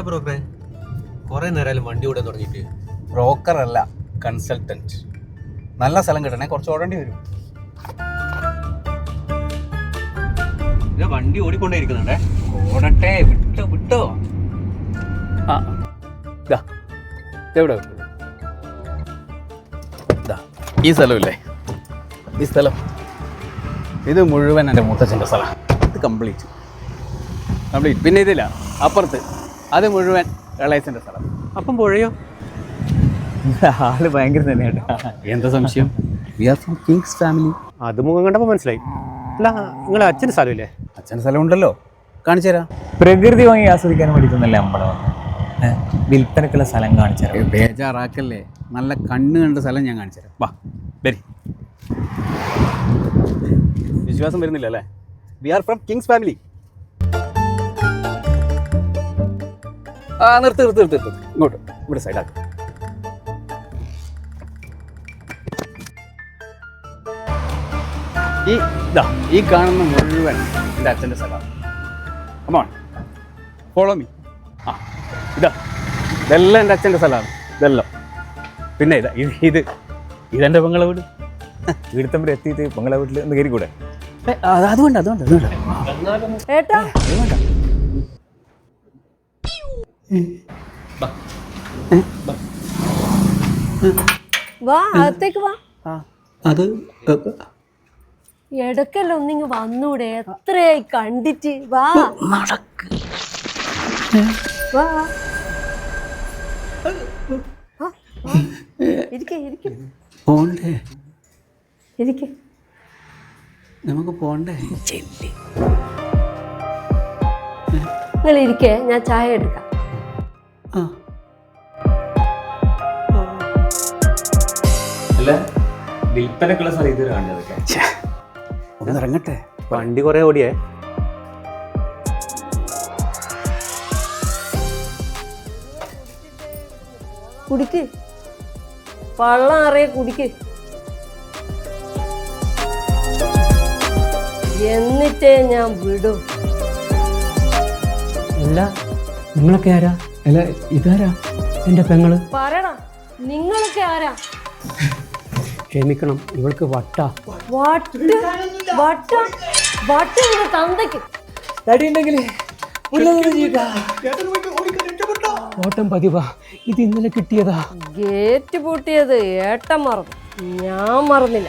ബ്രോക്കറെ കുറെ നേരം വണ്ടി ഓടാൻ തുടങ്ങിയിട്ട്? ബ്രോക്കർ അല്ല, കൺസൾട്ടന്റ്. നല്ല സ്ഥലം കിട്ടണേ കുറച്ച് ഓടേണ്ടി വരും. വണ്ടി ഓടിക്കൊണ്ടേയിരിക്കുന്നുണ്ടേ. ഓടട്ടെ, വിട്ടോ വിട്ടോ. ആ എവിടെ ഈ സ്ഥലമില്ലേ? ഈ സ്ഥലം ഇത് മുഴുവൻ എൻ്റെ മുത്തച്ഛൻ്റെ സ്ഥലം. ഇത് കംപ്ലീറ്റ്. പിന്നെ ഇതില്ല, അപ്പുറത്ത് അത് മുഴുവൻ ഇളയച്ചൻ്റെ സ്ഥലം. അപ്പം പുഴയോ? ആള് ഭയങ്കര തന്നെയാണ്. എന്താ സംശയം? We are from kings family. അത് മുഖം കണ്ടപ്പോൾ മനസ്സിലായി. അല്ല, നിങ്ങളെ അച്ഛൻ്റെ സ്ഥലമില്ലേ? അച്ഛൻ്റെ സ്ഥലം ഉണ്ടല്ലോ, കാണിച്ചു തരാം. പ്രകൃതി ഭംഗി ആസ്വദിക്കാൻ വേണ്ടിയിട്ടൊന്നല്ലേ നമ്മളെ വിൽപ്പനക്കുള്ള സ്ഥലം കാണിച്ചു തരാം. ബേജാറാക്കല്ലേ, നല്ല കണ്ണ് കണ്ട സ്ഥലം ഞാൻ കാണിച്ചു തരാം. വാ വരി. വിശ്വാസം വരുന്നില്ല അല്ലേ? We are from kings family. നിർത്ത് ഇങ്ങോട്ട്, ഇവിടെ സൈഡാക്ക്. ഈ കാണുന്ന മുഴുവൻ എൻ്റെ അച്ഛൻ്റെ സ്ഥലമാണ്. Come on follow me. ഇതെല്ലാം എൻ്റെ അച്ഛൻ്റെ സ്ഥലമാണ്. ഇതെല്ലാം. പിന്നെ ഇതെന്റെ പെങ്ങളെ വീട്. വീടുത്തം വരെ എത്തിയിട്ട് പെങ്ങളെ വീട്ടിൽ ഒന്ന് കയറി കൂടെ? അതുകൊണ്ട് വാ, അകത്തേക്ക് വാ. അത് ഇടക്കല്ല ഒന്നിങ്ങ് വന്നൂടെ? എത്രയായി കണ്ടിട്ട്. വാ വാ. പോണ്ടേ? ഇരിക്കെ. നമുക്ക് പോണ്ടേ? നിങ്ങൾ ഇരിക്കേ, ഞാൻ ചായ എടുക്കാം. അല്ല, വിൽപ്പനക്കുള്ള സ്ഥലം ഇത് കാണുന്നതൊക്കെ ഒന്ന് ഇറങ്ങട്ടെ. വണ്ടി കുറെ ഓടിയേ. കുടിക്ക്, വള്ളം അറിയ കുടിക്ക്. എന്നിട്ടേ ഞാൻ വിടും. അല്ല, നിങ്ങളൊക്കെ ആരാ? അല്ല, ഇതാരാ? എൻ്റെ പെങ്ങള്. പറയടാ, നിങ്ങളൊക്കെ ആരാ? ക്ഷമിക്കണം, ഇവൾക്ക് വട്ട തന്തയ്ക്ക് ഓട്ടം പതിവാ. ഇത് ഇന്നലെ കിട്ടിയതാ. ഗേറ്റ് പൂട്ടിയത് ഏട്ടൻ മറന്നു, ഞാൻ മറന്നില്ല.